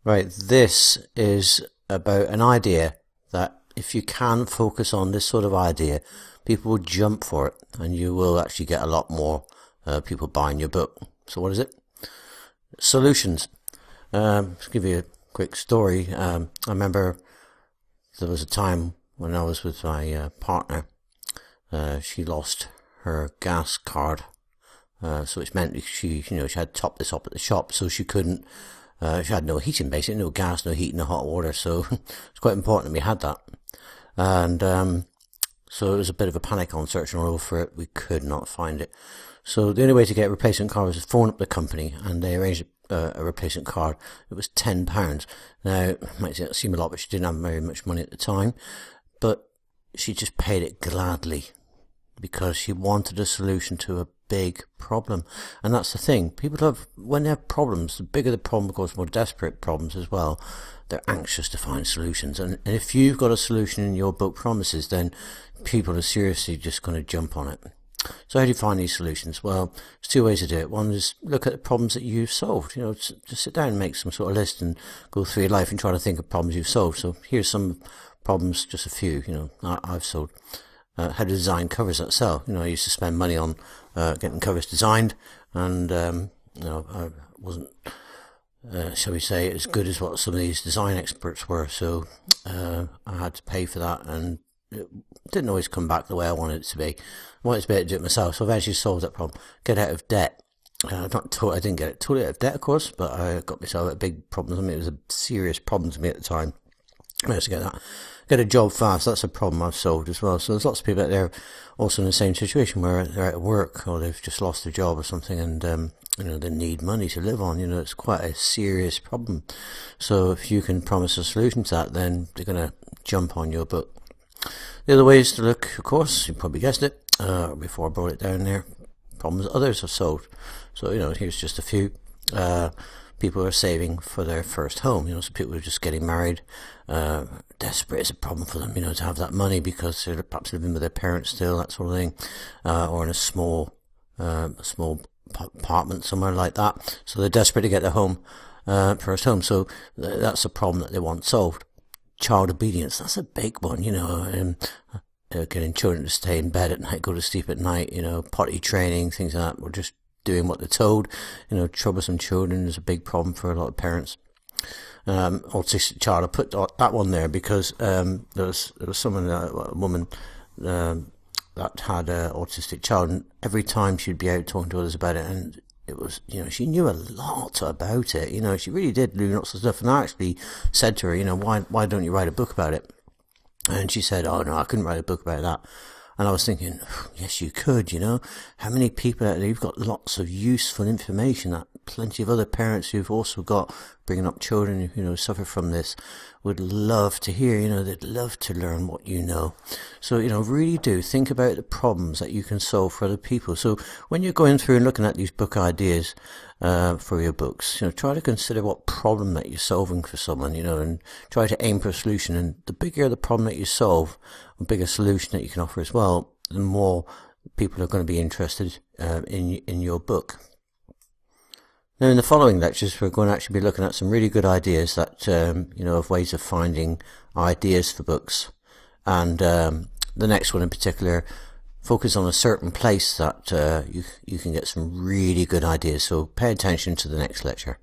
Right, this is about an idea that if you can focus on this sort of idea, people will jump for it and you will actually get a lot more people buying your book. So what is it? Solutions. To give you a quick story, I remember there was a time when I was with my partner. She lost her gas card, so which meant she had to top this up at the shop, so she couldn't. She had no heating, basically, no gas, no heat, no hot water, so it's quite important that we had that. And so it was a bit of a panic on searching all over for it. We could not find it. So the only way to get a replacement card was to phone up the company, and they arranged a replacement card. It was £10. Now, it might seem a lot, but she didn't have very much money at the time. But she just paid it gladly because she wanted a solution to a big problem. And that's the thing. People have, when they have problems, the bigger the problem, of course, more desperate problems as well, they're anxious to find solutions. And if you've got a solution in your book promises, then people are seriously just going to jump on it. So how do you find these solutions? Well, there's two ways to do it. One is look at the problems that you've solved. Just sit down and make some sort of list and go through your life and try to think of problems you've solved. So here's some problems, just a few, I've solved. How to design covers that sell. I used to spend money on getting covers designed, and I wasn't, shall we say, as good as what some of these design experts were. So I had to pay for that, and it didn't always come back the way I wanted it to be. I wanted to be able to do it myself, so I've actually solved that problem. Get out of debt. I didn't get it totally out of debt, of course, but I got myself out of big problems. I mean, it was a serious problem to me at the time. I managed to get that. Get a job fast, that's a problem I've solved as well. So there's lots of people out there also in the same situation where they're out of work or they've just lost their job or something, and they need money to live on. It's quite a serious problem. So if you can promise a solution to that, then they're going to jump on your book. The other ways to look, of course, you probably guessed it before I brought it down there, problems others have solved. So here's just a few. People are saving for their first home. So people are just getting married. Desperate is a problem for them, to have that money because they're perhaps living with their parents still, that sort of thing, or in a small apartment somewhere like that. So they're desperate to get their first home. So that's a problem that they want solved. Child obedience, that's a big one, getting children to stay in bed at night, go to sleep at night, potty training, things like that. We're just doing what they're told. Troublesome children is a big problem for a lot of parents. Autistic child, I put that one there because there was a woman that had an autistic child, and every time she'd be out talking to others about it, and it was, she knew a lot about it. She really did do lots of stuff. And I actually said to her, why don't you write a book about it? And she said, oh no, I couldn't write a book about that. And I was thinking, yes, you could, How many people out there, you've got lots of useful information that plenty of other parents who've also got bringing up children who, suffer from this would love to hear, they'd love to learn what you know. So, really do think about the problems that you can solve for other people. So when you're going through and looking at these book ideas, for your books, try to consider what problem that you're solving for someone, and try to aim for a solution. And the bigger the problem that you solve, the bigger solution that you can offer as well, the more people are going to be interested in your book. Now, in the following lectures, we're going to actually be looking at some really good ideas that, of ways of finding ideas for books. And the next one in particular, focus on a certain place that you can get some really good ideas. So pay attention to the next lecture.